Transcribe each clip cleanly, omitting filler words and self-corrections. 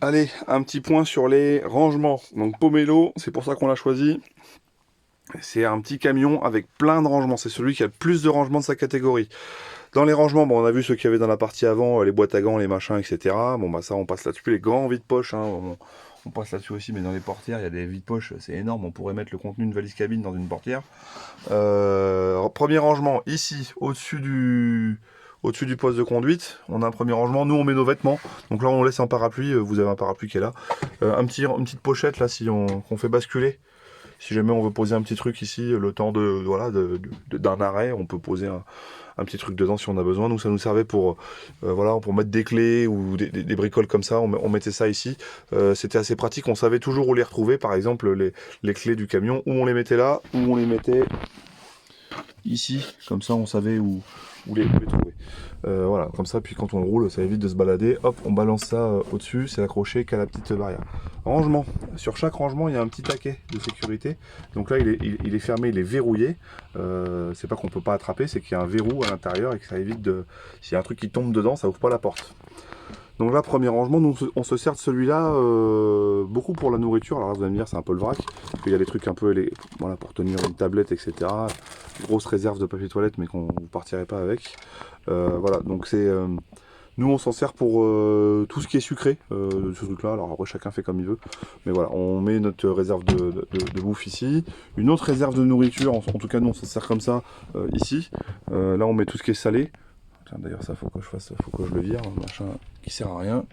Allez, un petit point sur les rangements. Donc Pomelo, c'est pour ça qu'on l'a choisi. C'est un petit camion avec plein de rangements. C'est celui qui a le plus de rangements de sa catégorie. Dans les rangements, bon, on a vu ceux qu'il y avait dans la partie avant, les boîtes à gants, les machins, etc. Bon, bah ça, on passe là-dessus. Les grands vide-poche, hein, on passe là-dessus aussi. Mais dans les portières, il y a des vide-poches, c'est énorme. On pourrait mettre le contenu d'une valise cabine dans une portière. Premier rangement, ici, au-dessus du poste de conduite, on a un premier rangement. Nous, on met nos vêtements. Donc là, on laisse un parapluie. Vous avez un parapluie qui est là. Une petite pochette là, si qu'on fait basculer. Si jamais on veut poser un petit truc ici, le temps d'un arrêt, on peut poser un petit truc dedans si on a besoin. Nous, ça nous servait pour mettre des clés ou des bricoles comme ça. On mettait ça ici. C'était assez pratique. On savait toujours où les retrouver. Par exemple, les clés du camion, où on les mettait là, où on les mettait ici. Comme ça, on savait où les trouver. Voilà, comme ça, puis quand on roule, ça évite de se balader. Hop, on balance ça au-dessus, c'est accroché qu'à la petite barrière. Rangement. Sur chaque rangement, il y a un petit taquet de sécurité. Donc là, il est fermé, il est verrouillé. C'est pas qu'on peut pas attraper, c'est qu'il y a un verrou à l'intérieur et que ça évite de... S'il y a un truc qui tombe dedans, ça ouvre pas la porte. Donc là, premier rangement, nous on se sert de celui-là beaucoup pour la nourriture. Alors là, vous allez me dire, c'est un peu le vrac, parce qu'il y a des trucs un peu voilà, pour tenir une tablette, etc. Grosse réserve de papier toilette, mais qu'on ne partirait pas avec. Voilà, donc c'est... nous, on s'en sert pour tout ce qui est sucré, ce truc-là. Alors après, chacun fait comme il veut. Mais voilà, on met notre réserve de bouffe ici. Une autre réserve de nourriture, en tout cas, nous, on s'en sert comme ça, ici. Là, on met tout ce qui est salé. D'ailleurs, ça, faut que je le vire, un machin qui sert à rien.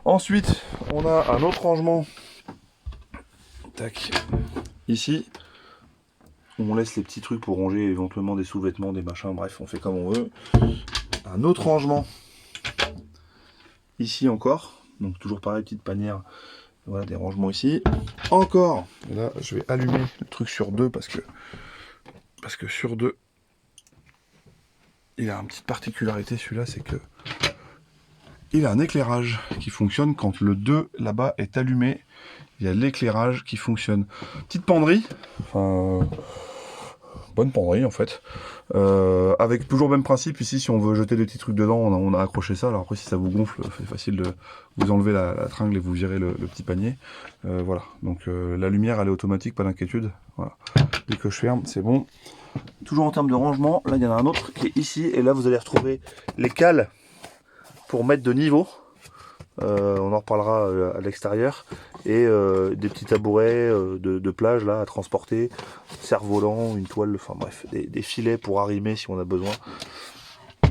Ensuite, on a un autre rangement. Tac. Ici, on laisse les petits trucs pour ranger éventuellement des sous-vêtements, des machins, bref, on fait comme on veut. Un autre rangement. Ici encore. Donc toujours pareil, petite panière. Voilà, des rangements ici. Encore. Et là, je vais allumer le truc sur deux parce que sur deux, il a une petite particularité celui-là, c'est que il a un éclairage qui fonctionne quand le 2 là-bas est allumé. Il y a l'éclairage qui fonctionne. Petite penderie, enfin bonne penderie en fait. Avec toujours le même principe ici, si on veut jeter des petits trucs dedans, on a accroché ça. Alors après, si ça vous gonfle, c'est facile de vous enlever la tringle et vous virez le petit panier. Voilà, donc la lumière elle est automatique, pas d'inquiétude. Voilà. Dès que je ferme, c'est bon. Toujours en termes de rangement, là il y en a un autre qui est ici, et là vous allez retrouver les cales pour mettre de niveau. On en reparlera à l'extérieur. Et des petits tabourets de plage là à transporter, cerf-volant, une toile, enfin bref, des filets pour arrimer si on a besoin.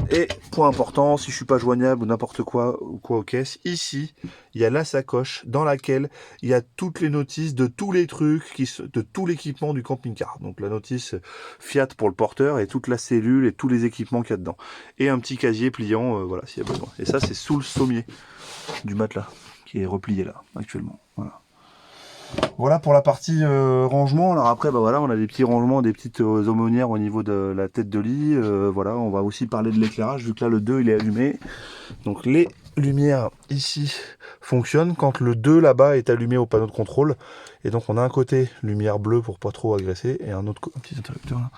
Et point important, si je suis pas joignable ou n'importe quoi aux caisses, ici il y a la sacoche dans laquelle il y a toutes les notices de tous les trucs, de tout l'équipement du camping-car. Donc la notice Fiat pour le porteur et toute la cellule et tous les équipements qu'il y a dedans. Et un petit casier pliant, voilà, s'il y a besoin. Et ça c'est sous le sommier du matelas qui est replié là actuellement. Voilà pour la partie rangement. Alors après, bah voilà, on a des petits rangements, des petites aumônières au niveau de la tête de lit. Voilà, on va aussi parler de l'éclairage, vu que là le 2 il est allumé. Donc les lumières ici fonctionnent quand le 2 là-bas est allumé au panneau de contrôle. Et donc on a un côté lumière bleue pour pas trop agresser, et un petit interrupteur là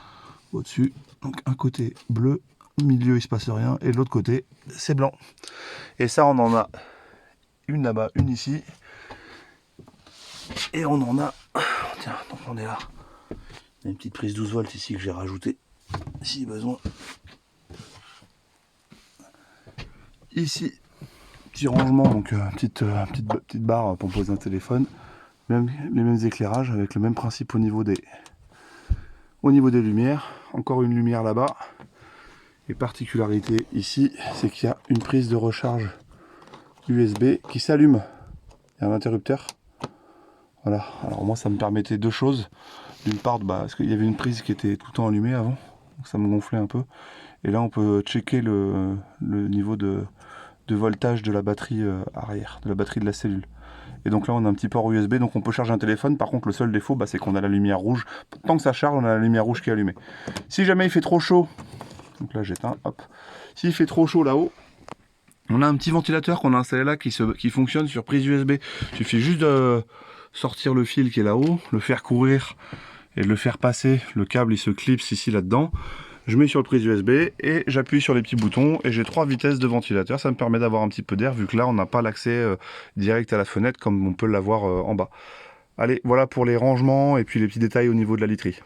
au-dessus. Donc un côté bleu, milieu il se passe rien, et de l'autre côté c'est blanc. Et ça on en a une là-bas, une ici. Et on en a, tiens, donc on est là. Il y a une petite prise 12 volts ici que j'ai rajouté, si besoin. Ici, petit rangement, donc petite barre pour poser un téléphone. Les mêmes éclairages avec le même principe au niveau des lumières. Encore une lumière là-bas. Et particularité ici, c'est qu'il y a une prise de recharge USB qui s'allume. Il y a un interrupteur. Voilà, alors moi ça me permettait deux choses. D'une part, parce qu'il y avait une prise qui était tout le temps allumée avant, donc ça me gonflait un peu. Et là on peut checker le niveau de voltage de la batterie arrière, de la batterie de la cellule. Et donc là on a un petit port USB, donc on peut charger un téléphone. Par contre le seul défaut, c'est qu'on a la lumière rouge. Tant que ça charge, on a la lumière rouge qui est allumée. Si jamais il fait trop chaud, donc là j'éteins, hop. S'il fait trop chaud là-haut, on a un petit ventilateur qu'on a installé là qui fonctionne sur prise USB. Il suffit juste de sortir le fil qui est là-haut, le faire courir et de le faire passer. Le câble il se clipse ici là-dedans. Je mets sur le prise USB et j'appuie sur les petits boutons et j'ai 3 vitesses de ventilateur. Ça me permet d'avoir un petit peu d'air vu que là on n'a pas l'accès direct à la fenêtre comme on peut l'avoir en bas. Allez, voilà pour les rangements et puis les petits détails au niveau de la literie.